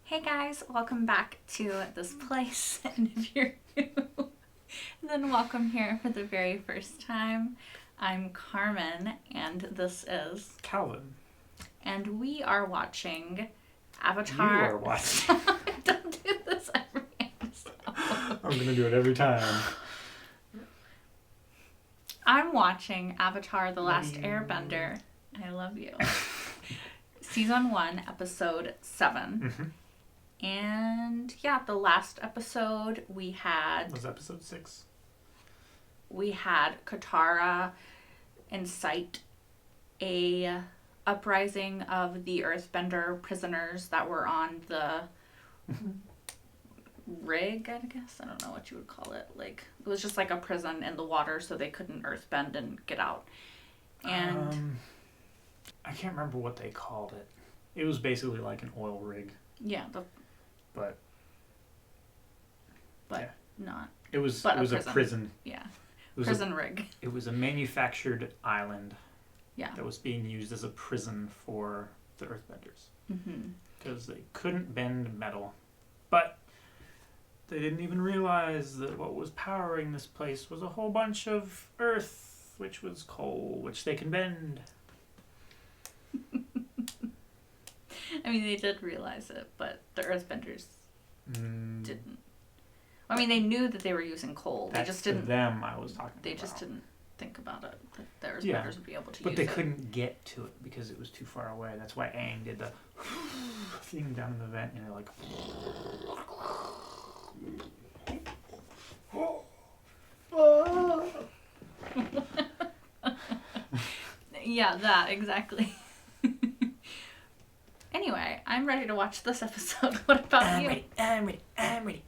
Hey guys, welcome back to this place, and if you're new, then welcome here for the very first time. I'm Carmen, and this is Calvin. And we are watching Avatar. You are watching. Don't do this every episode. I'm going to do it every time. I'm watching Avatar: The Last Airbender. I love you. Season 1, episode 7. Mm-hmm. And yeah, the last episode we had... Was episode 6? We had Katara incite a uprising of the Earthbender prisoners that were on the rig, I guess. I don't know what you would call it. Like, it was just like a prison in the water so they couldn't earthbend and get out. And I can't remember what they called it. It was basically like an oil rig. Yeah, But yeah. not. It was a prison. Yeah. Prison rig. It was a manufactured island. Yeah. That was being used as a prison for the Earthbenders. Mm-hmm. Because they couldn't bend metal. But they didn't even realize that what was powering this place was a whole bunch of earth, which was coal, which they can bend. I mean, they did realize it, but the Earthbenders didn't. I mean, they knew that they were using coal. They just didn't. Them, I was talking. They about. just didn't think about it. That the Earthbenders would be able to use it. But they couldn't get to it because it was too far away. That's why Aang did the thing down in the vent, and they're like. Yeah, that exactly. Anyway, I'm ready to watch this episode. What about you? I'm ready.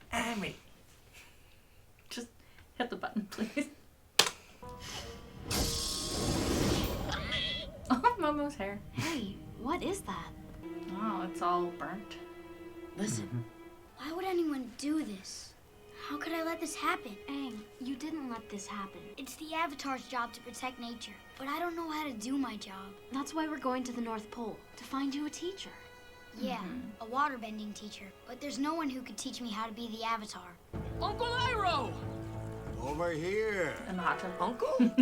Just hit the button, please. Oh, Momo's hair. Hey, what is that? Oh, it's all burnt. Listen, why would anyone do this? How could I let this happen? Aang, you didn't let this happen. It's the Avatar's job to protect nature, but I don't know how to do my job. That's why we're going to the North Pole, to find you a teacher. Yeah, a waterbending teacher, but there's no one who could teach me how to be the Avatar. Uncle Iroh! Over here. In the hot tub. Uncle?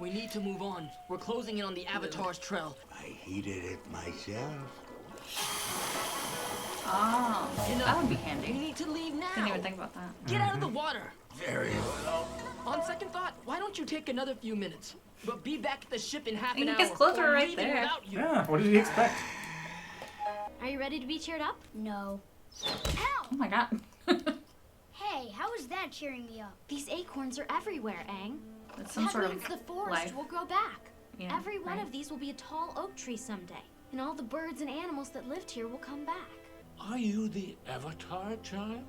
We need to move on. We're closing in on the Avatar's trail. I heated it myself. Oh, that would be We handy. need to leave now. Didn't even think about that. Get out of the water. Very well. On second thought, why don't you take another few minutes? But be back at the ship in half You an can hour. just close her or right leaving there. Without you. Yeah, what did he expect? Are you ready to be cheered up? No. Oh Help! my god. Hey, how is that cheering me up? These acorns are everywhere, Aang. It's some That sort means of the forest life. will grow back. Yeah, Every one right. of these will be a tall oak tree someday. And all the birds and animals that lived here will come back. Are you the Avatar, child?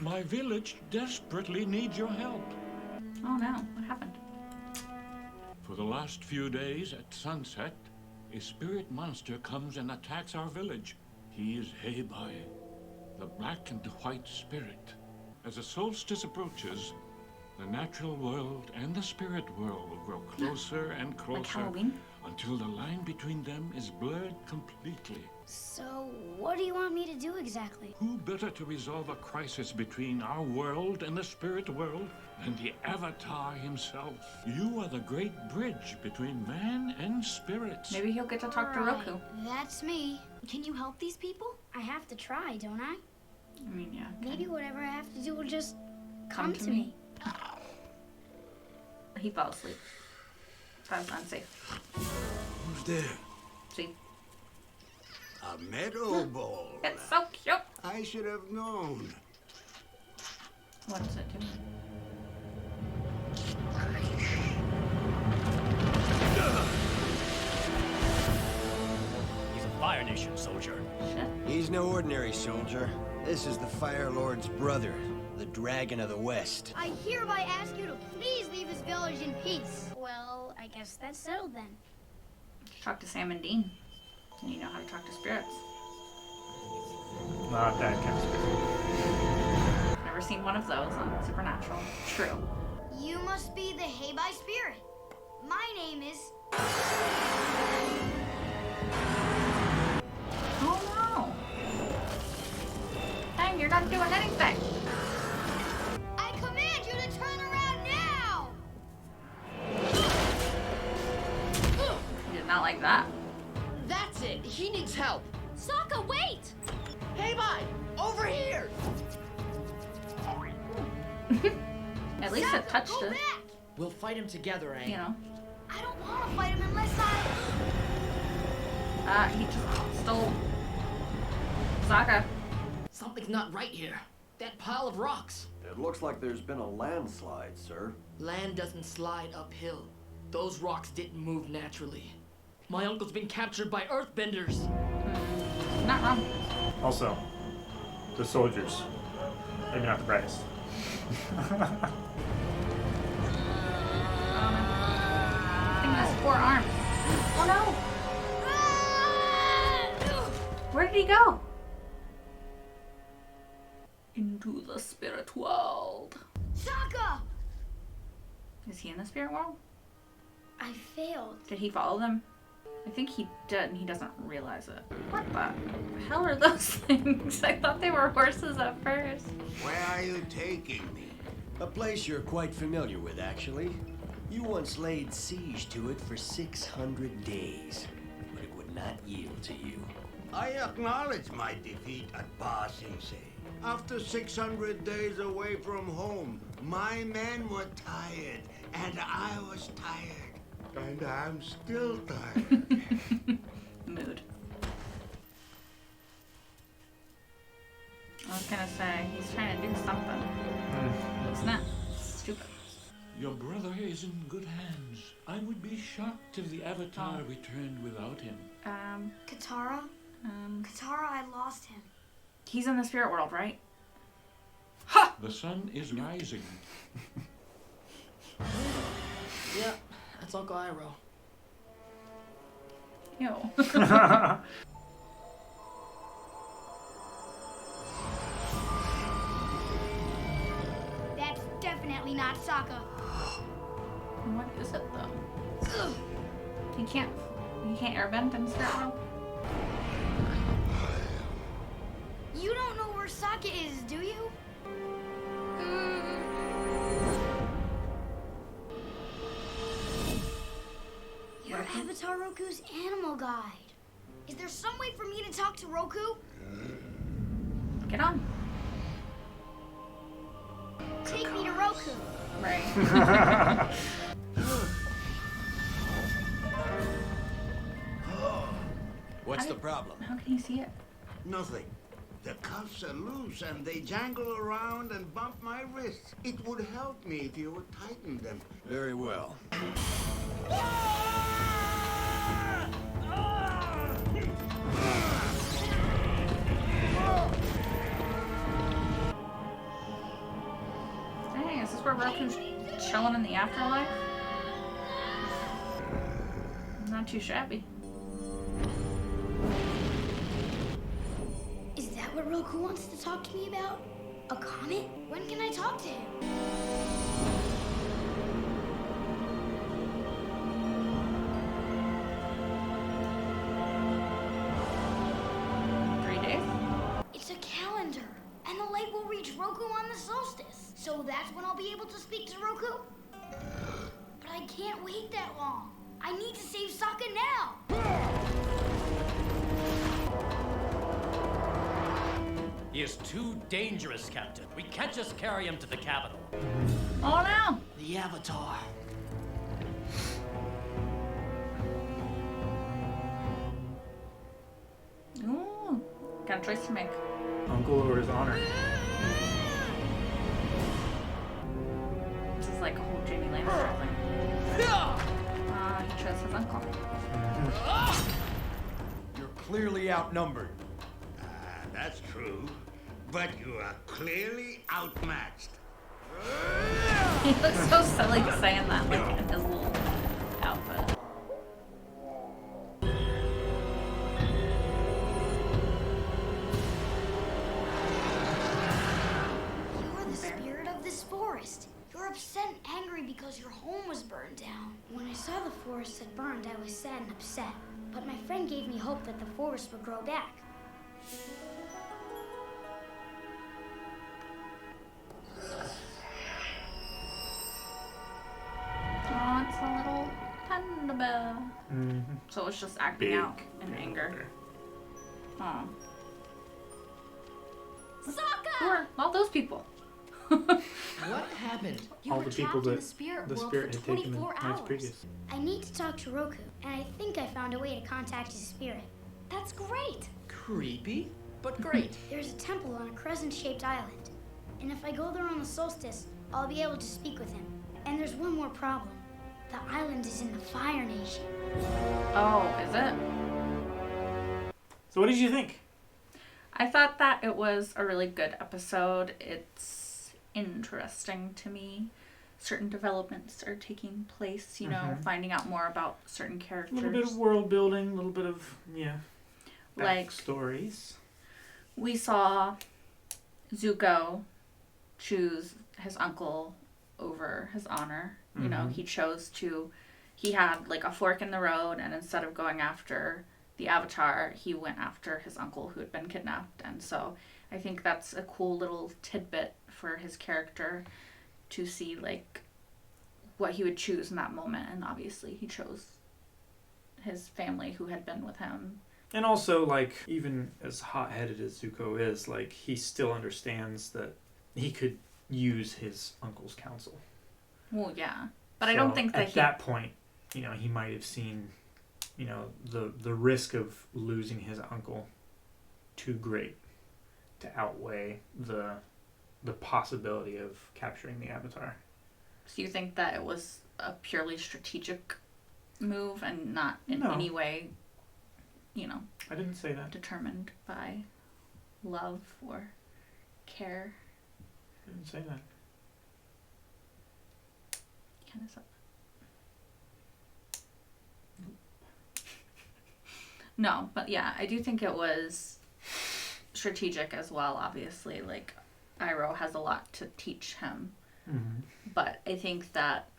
My village desperately needs your help. Oh no, what happened? For the last few days at sunset, a spirit monster comes and attacks our village. He is Heibai, the black and white spirit. As the solstice approaches, the natural world and the spirit world will grow closer and Like closer Halloween? until the line between them is blurred completely. So, what do you want me to do exactly? Who better to resolve a crisis between our world and the spirit world than the Avatar himself? You are the great bridge between man and spirits. Maybe he'll get to talk to All Roku. right, that's me. Can you help these people? I have to try, don't I? I mean, yeah. Maybe whatever I have to do will just Come to me. He fell asleep. That was unsafe. Who's there? See? A meadow ball. It's so cute. I should have known. What is it doing? He's a Fire Nation soldier. Shit. He's no ordinary soldier. This is the Fire Lord's brother, the Dragon of the West. I hereby ask you to please leave this village in peace. Well, I guess that's settled then. Talk to Sam and Dean. And you know how to talk to spirits. Not that kind of spirit. Never seen one of those on Supernatural. True. You must be the Heibai spirit. My name is... Oh no. not doing anything. I command you to turn around now! He did not like that. That's it. He needs help. Sokka, wait! Hey, bye! Over here! At least it touched Go it, back! We'll fight him together, Aang. you know. I don't want to fight him unless He just stole Sokka. Something's not right here. That pile of rocks. It looks like there's been a landslide, sir. Land doesn't slide uphill. Those rocks didn't move naturally. My uncle's been captured by earthbenders. Not wrong. Also, the soldiers. Maybe not the brightest. I think that's 4 arms. Oh no! Where did he go? Into the spirit world. Sokka! Is he in the spirit world? I failed. Did he follow them? I think he did, and he doesn't realize it. What the hell are those things? I thought they were horses at first. Where are you taking me? A place you're quite familiar with, actually. You once laid siege to it for 600 days, but it would not yield to you. I acknowledge my defeat at Ba Sing Se. After 600 days away from home, my men were tired, and I was tired. And I'm still tired. Mood. I was gonna say, he's trying to do something. It's not stupid. Your brother is in good hands. I would be shocked if the Avatar returned without him. Katara? Katara, I lost him. He's in the spirit world, right? The sun is rising. Yeah, that's Uncle Iroh. Ew. That's definitely not Sokka. What is it though? He can't airbend in the spirit world? You don't know where Sokka is, do you? You're Avatar Roku's animal guide. Is there some way for me to talk to Roku? Get on. Take me to Roku. Right. What's the problem? How can you see it? Nothing. The cuffs are loose and they jangle around and bump my wrists. It would help me if you would tighten them. Very well. Dang, is this where Roku's chilling in the afterlife? Not too shabby. Is that what Roku wants to talk to me about? A comet? When can I talk to him? It's a calendar, and the light will reach Roku on the solstice. So that's when I'll be able to speak to Roku? But I can't wait that long. I need to save Sokka now. He is too dangerous, Captain. We can't just carry him to the capital. Oh no! The Avatar. Ooh, got a choice to make. Uncle or his honor. This is like a whole Jamie Lannister thing. He chose his uncle. You're clearly outnumbered. That's true. But you are clearly outmatched. He looks so silly saying that, like in his little outfit. You are the spirit of this forest. You're upset and angry because your home was burned down. When I saw the forest had burned, I was sad and upset. But my friend gave me hope that the forest would grow back. So it was just acting big out in anger. Oh. Who are all those people? What happened? You All were the trapped people in that the spirit the world spirit for had taken the 24 nights hours. previous. I need to talk to Roku, and I think I found a way to contact his spirit. That's great. Creepy, but great. There's a temple on a crescent-shaped island, and if I go there on the solstice, I'll be able to speak with him. And there's one more problem. The island is in the Fire Nation. Oh, is it? So what did you think? I thought that it was a really good episode. It's interesting to me. Certain developments are taking place, you know, finding out more about certain A characters. little bit of world building, a little bit of, Like, stories. we saw Zuko choose his uncle over his honor. You know, he had like a fork in the road, and instead of going after the Avatar, he went after his uncle who had been kidnapped. And so I think that's a cool little tidbit for his character to see, like, what he would choose in that moment. And obviously he chose his family who had been with him. And also, like, even as hot-headed as Zuko is, like, he still understands that he could use his uncle's counsel. Well, yeah. But I don't think that at that point, he might have seen, the risk of losing his uncle too great to outweigh the possibility of capturing the Avatar. So you think that it was a purely strategic move and not in No. any way, I didn't say that. determined by love or care? I didn't say that. Kind of. No, but yeah, I do think it was strategic as well. Obviously, like, Iroh has a lot to teach him, but I think that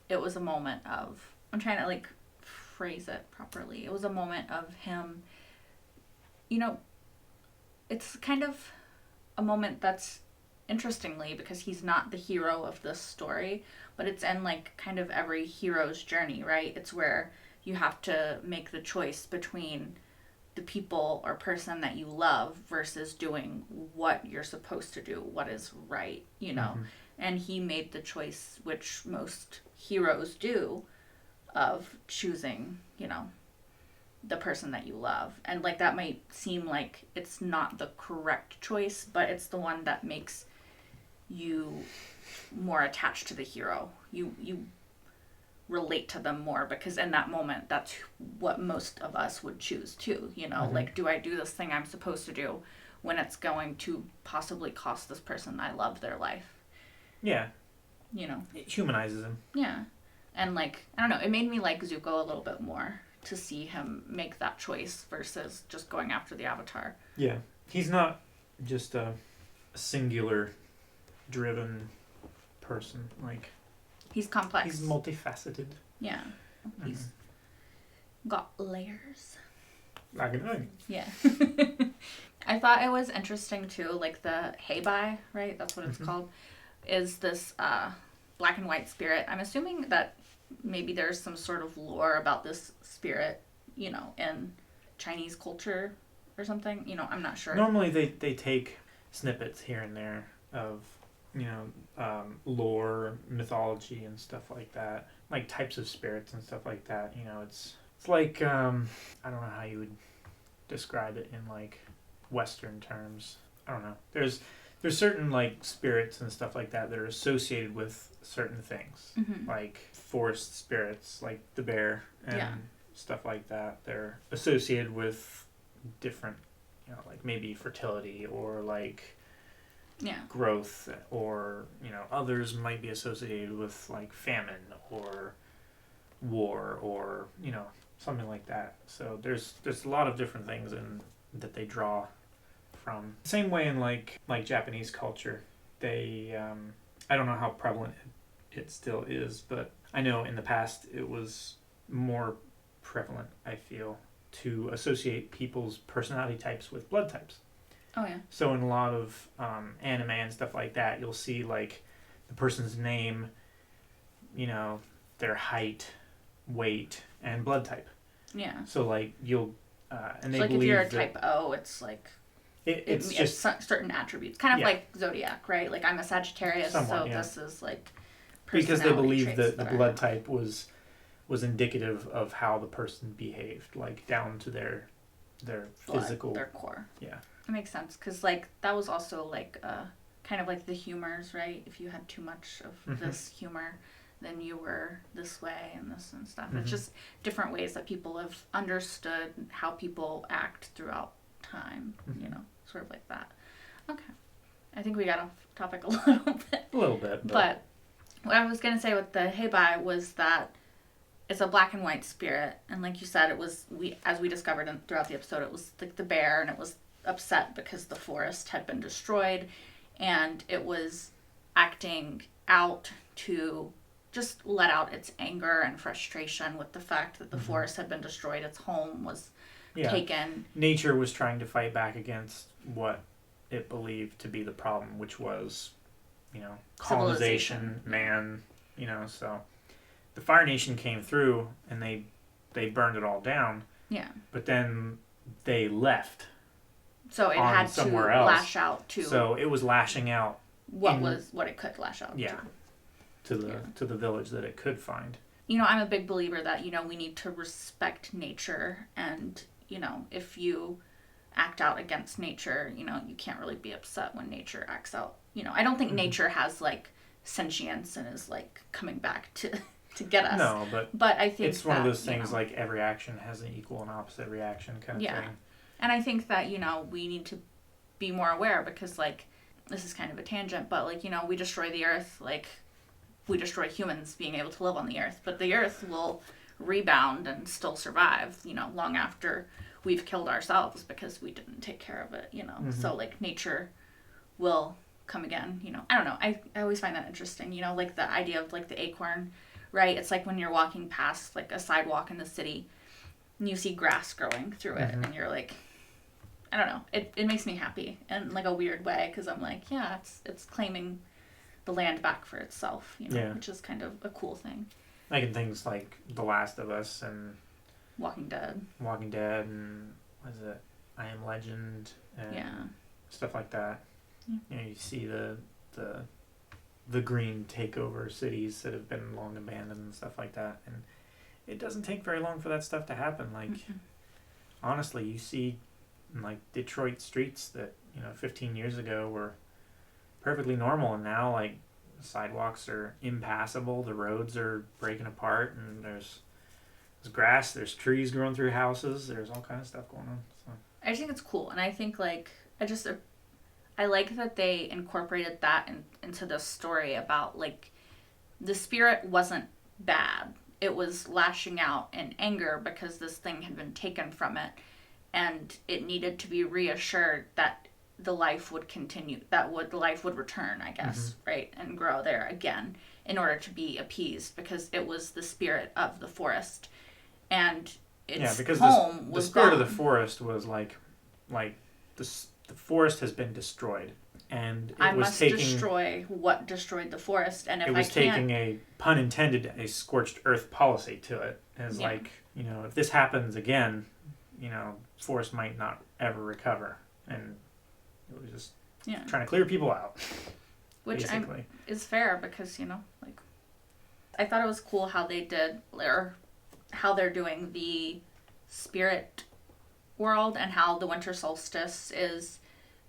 it was a moment of, I'm trying to like phrase it properly. It was a moment of him, it's kind of a moment that's, interestingly, because he's not the hero of this story, but it's in like kind of every hero's journey, right? It's where you have to make the choice between the people or person that you love versus doing what you're supposed to do, what is right, And he made the choice, which most heroes do, of choosing, the person that you love. And like, that might seem like it's not the correct choice, but it's the one that makes you more attached to the hero. You relate to them more, because in that moment, that's what most of us would choose too. Like, do I do this thing I'm supposed to do when it's going to possibly cost this person I love their life? Yeah. It humanizes him. Yeah. And like, I don't know, it made me like Zuko a little bit more to see him make that choice versus just going after the Avatar. Yeah. He's not just a singular driven person. Like, he's complex. He's multifaceted. Yeah. He's got layers. Not gonna know. Yeah. I thought it was interesting too, like the Heibai, right? That's what it's called. Is this black and white spirit. I'm assuming that maybe there's some sort of lore about this spirit, in Chinese culture or something. I'm not sure. Normally they take snippets here and there of, lore, mythology, and stuff like that. Like types of spirits and stuff like that. It's like, I don't know how you would describe it in like Western terms. I don't know. There's certain like spirits and stuff like that are associated with certain things, like forest spirits, like the bear and stuff like that. They're associated with different, like maybe fertility or like growth, or others might be associated with like famine or war or something like that. So there's a lot of different things that they draw from. Same way in like Japanese culture, they I don't know how prevalent it still is, but I know in the past it was more prevalent, I feel, to associate people's personality types with blood types. Oh yeah. So in a lot of anime and stuff like that, you'll see like the person's name, their height, weight, and blood type. Yeah. So like you'll, and they so like believe if you're a that type O, it's like it's just certain attributes, kind of Yeah. like Zodiac, right? Like I'm a Sagittarius, Somewhat, so yeah. this is like because they personality believe traits that the I blood have. type was indicative of how the person behaved, like down to their Blood, physical. their core. Yeah. It makes sense because like that was also like kind of like the humors, right? If you had too much of this humor, then you were this way and this and stuff. It's just different ways that people have understood how people act throughout time, you know, sort of like that. Okay. I think we got off topic a little bit. A little bit. But what I was going to say with the Heibai was that it's a black and white spirit. And like you said, it was, as we discovered throughout the episode, it was like the bear, and it was upset because the forest had been destroyed. And it was acting out to just let out its anger and frustration with the fact that the forest had been destroyed. Its home was taken. Nature was trying to fight back against what it believed to be the problem, which was, you know, colonization, man, you know, so the Fire Nation came through and they burned it all down. Yeah. But then they left. So it had to lash out to. So it was lashing out. What it could lash out to the village that it could find. You know, I'm a big believer that, you know, we need to respect nature, and, you know, if you act out against nature, you know, you can't really be upset when nature acts out. You know, I don't think nature has like sentience and is like coming back to get us. No, but I think it's one of those things, like every action has an equal and opposite reaction kind of thing. And I think that, you know, we need to be more aware because, like, this is kind of a tangent, but, like, you know, we destroy the earth, like, we destroy humans being able to live on the earth, but the earth will rebound and still survive, you know, long after we've killed ourselves because we didn't take care of it, you know. So, like, nature will come again, you know. I don't know. I always find that interesting, you know, like the idea of, like, the acorn, right? It's like when you're walking past, like, a sidewalk in the city and you see grass growing through it and you're like, I don't know. It makes me happy in like a weird way because I'm like, yeah, it's claiming the land back for itself, you know, which is kind of a cool thing. Like in things like The Last of Us and Walking Dead and what is it, I Am Legend and stuff like that. Yeah. You know, you see the green take over cities that have been long abandoned and stuff like that, and it doesn't take very long for that stuff to happen. Like honestly, you see like Detroit streets that, you know, 15 years ago were perfectly normal, and now like the sidewalks are impassable, the roads are breaking apart, and there's grass, there's trees growing through houses, there's all kinds of stuff going on. So I just think it's cool, and I think like I like that they incorporated that into the story about like the spirit wasn't bad. It was lashing out in anger because this thing had been taken from it. And it needed to be reassured that the life would continue, the life would return, I guess, right? And grow there again in order to be appeased because it was the spirit of the forest. And its home was the spirit gone. of the forest was like the forest has been destroyed. And I must destroy what destroyed the forest. And if I can't... It was taking a, pun intended, a scorched earth policy to it. As like, you know, if this happens again, you know, forest might not ever recover, and it was just trying to clear people out. Which is fair because, you know, like, I thought it was cool how they did, or how they're doing the spirit world, and how the winter solstice is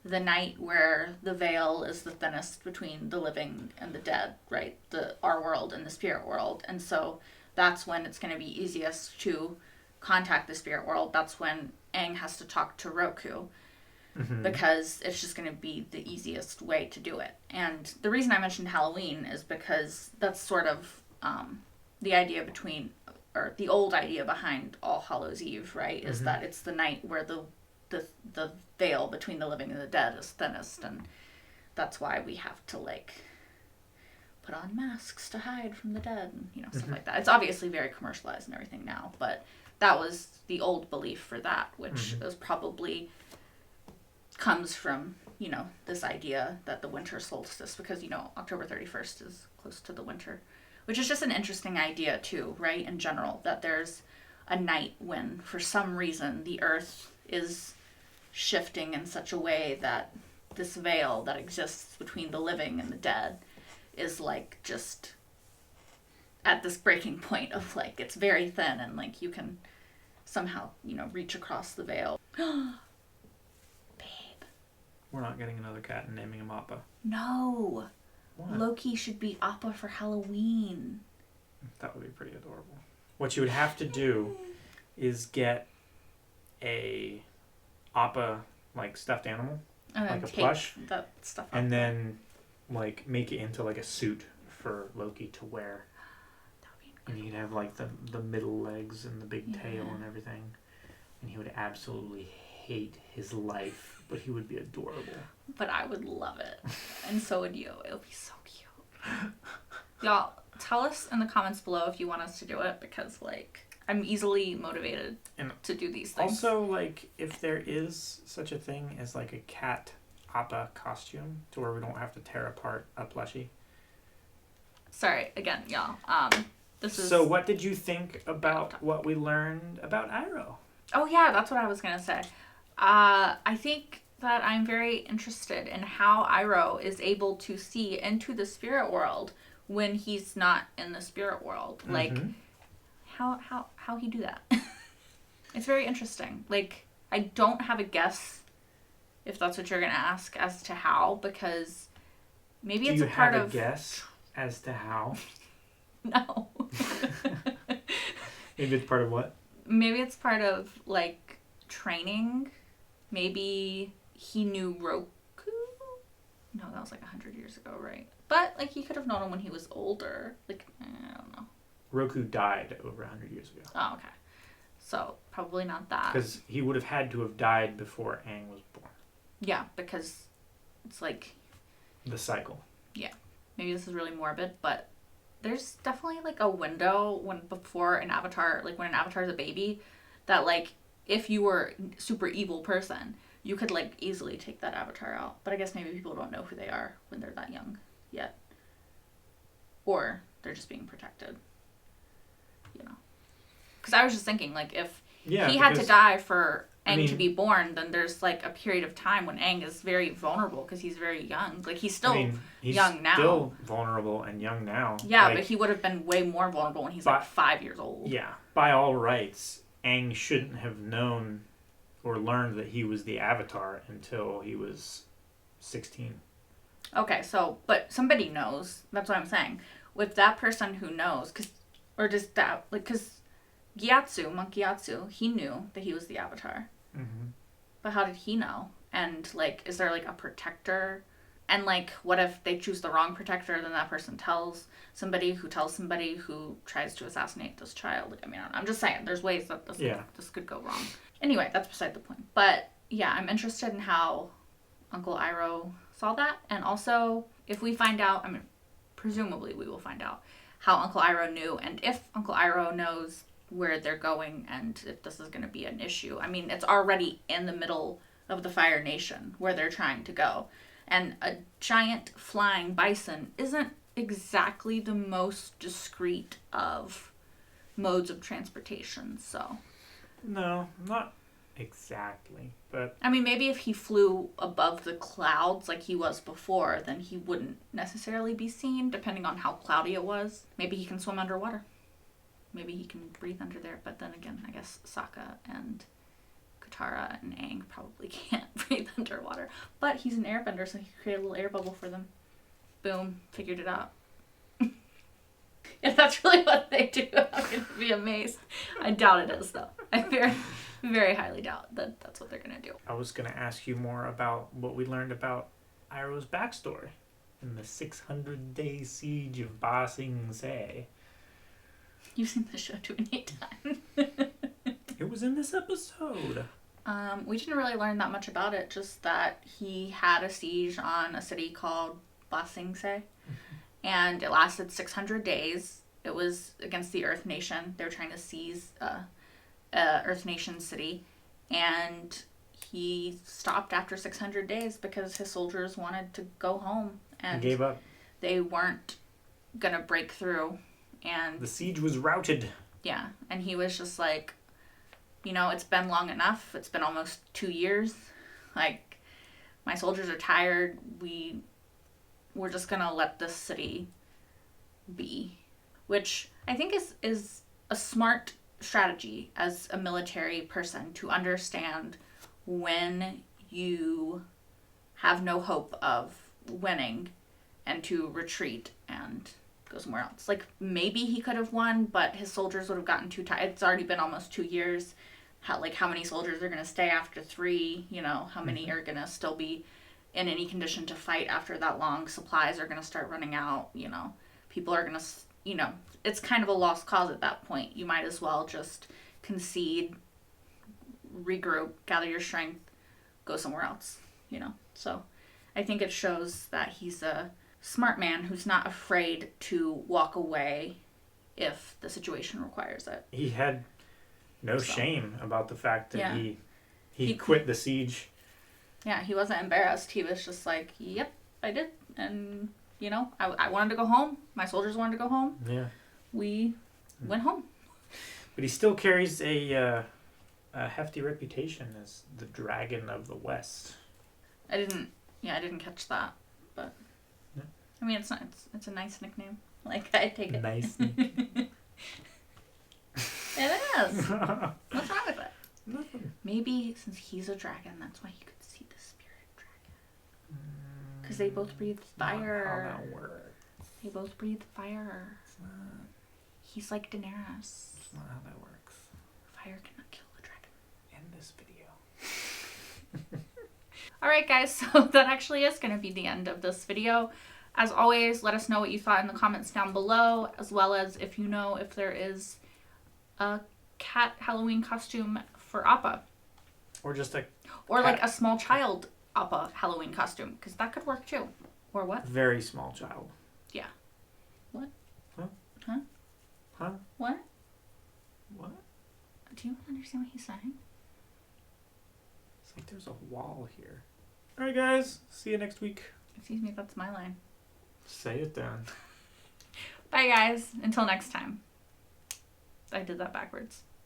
the night where the veil is the thinnest between the living and the dead, right? Our world and the spirit world, and so that's when it's going to be easiest to contact the spirit world. That's when Aang has to talk to Roku because it's just going to be the easiest way to do it. And the reason I mentioned Halloween is because that's sort of the idea or the old idea behind All Hallows Eve, right? Is that it's the night where the veil between the living and the dead is thinnest, and that's why we have to like put on masks to hide from the dead and, you know, stuff like that. It's obviously very commercialized and everything now, but that was the old belief for that, which is probably comes from, you know, this idea that the winter solstice, because, you know, October 31st is close to the winter, which is just an interesting idea too, right? In general, that there's a night when, for some reason, the earth is shifting in such a way that this veil that exists between the living and the dead is like just at this breaking point of like it's very thin and like you can somehow, you know, reach across the veil. Babe. We're not getting another cat and naming him Appa. No. What? Loki should be Appa for Halloween. That would be pretty adorable. What you would have to do is get a Appa like stuffed animal, like a plush, that stuff and then like make it into like a suit for Loki to wear. That would be incredible. And you'd have like the middle legs and the big tail and everything. And he would absolutely hate his life, but he would be adorable. But I would love it. And so would you. It would be so cute. Y'all, tell us in the comments below if you want us to do it, because like I'm easily motivated to do these things. Also, like, if there is such a thing as like a cat Appa costume to where we don't have to tear apart a plushie. Sorry, again, y'all. This is... So what did you think about what we learned about Iroh? Oh yeah, that's what I was gonna say. I think that I'm very interested in how Iroh is able to see into the spirit world when he's not in the spirit world. Like, how he do that? It's very interesting. Like, I don't have a guess if that's what you're gonna ask as to how, because maybe it's a part of... Do you have a guess as to how? No. Maybe it's part of what? Maybe it's part of, like, training. Maybe he knew Roku? No, that was like 100 years ago, right? But, like, he could have known him when he was older. Like, I don't know. Roku died over 100 years ago. Oh, okay. So, probably not that. Because he would have had to have died before Aang was born. Yeah, because it's like... The cycle. Yeah. Maybe this is really morbid, but there's definitely, like, a window before an avatar, like, when an avatar is a baby, that, like, if you were a super evil person, you could, like, easily take that avatar out. But I guess maybe people don't know who they are when they're that young yet. Or they're just being protected. You know? Because I was just thinking, like, if he had to die for Aang to be born, then there's, like, a period of time when Aang is very vulnerable because he's very young. Like, he's still young now. He's still vulnerable and young now. Yeah, like, but he would have been way more vulnerable when he's, like, 5 years old. Yeah. By all rights, Aang shouldn't have known or learned that he was the Avatar until he was 16. Okay, so, but somebody knows. That's what I'm saying. With that person who knows, because Gyatso, Monk Gyatso, he knew that he was the Avatar. Mm-hmm. But how did he know? And, like, is there, like, a protector? And, like, what if they choose the wrong protector, then that person tells somebody who tries to assassinate this child? Like, I mean, I'm just saying, there's ways that this could go wrong. Anyway, that's beside the point. But, yeah, I'm interested in how Uncle Iroh saw that. And also, if we find out, I mean, presumably we will find out how Uncle Iroh knew, and if Uncle Iroh knows where they're going and if this is going to be an issue. I mean, it's already in the middle of the Fire Nation where they're trying to go. And a giant flying bison isn't exactly the most discreet of modes of transportation, so... No, not exactly, but... I mean, maybe if he flew above the clouds like he was before, then he wouldn't necessarily be seen, depending on how cloudy it was. Maybe he can swim underwater. Maybe he can breathe under there, but then again, I guess Sokka and Katara and Aang probably can't breathe underwater. But he's an airbender, so he can create a little air bubble for them. Boom, figured it out. If that's really what they do, I'm going to be amazed. I doubt it is, though. I very, very highly doubt that that's what they're going to do. I was going to ask you more about what we learned about Iroh's backstory in the 600-day siege of Ba Sing Se. You've seen the show too many times. It was in this episode. We didn't really learn that much about it, just that he had a siege on a city called Ba Sing Se, and it lasted 600 days. It was against the Earth Nation. They were trying to seize Earth Nation city, and he stopped after 600 days because his soldiers wanted to go home, and gave up. They weren't gonna break through. And the siege was routed. Yeah, and he was just like, it's been long enough. It's been almost 2 years. Like, my soldiers are tired. We're just gonna let this city be. Which I think is a smart strategy as a military person, to understand when you have no hope of winning and to retreat and go somewhere else. Like, maybe he could have won, but his soldiers would have gotten too tired. It's already been almost 2 years. How many soldiers are going to stay after 3? How many are going to still be in any condition to fight after that long? Supplies are going to start running out. People are going to, it's kind of a lost cause at that point. You might as well just concede, regroup, gather your strength, go somewhere else, So I think it shows that he's a smart man who's not afraid to walk away if the situation requires it. He had no shame about the fact that he quit the siege. Yeah, he wasn't embarrassed. He was just like, yep, I did. And, I wanted to go home. My soldiers wanted to go home. Yeah. We went home. But he still carries a hefty reputation as the Dragon of the West. I didn't catch that. But, yeah. I mean, it's a nice nickname. Like, I take it. Nice nickname. It is. What's wrong with it? Nothing. Maybe since he's a dragon, that's why he could see the spirit dragon. Because they both breathe fire. Not how that works. They both breathe fire. He's like Daenerys. That's not how that works. Fire cannot kill the dragon. In this video. Alright guys, so that actually is going to be the end of this video. As always, let us know what you thought in the comments down below, as well as if you know if there is a cat Halloween costume for Appa. Or just a Or like a small child Appa Halloween costume, because that could work too. Or what? very small child. Yeah. What? Huh? Huh? Huh? What? What? Do you understand what he's saying? It's like there's a wall here. Alright guys, see you next week. Excuse me, that's my line. Say it then. Bye guys, until next time. I did that backwards.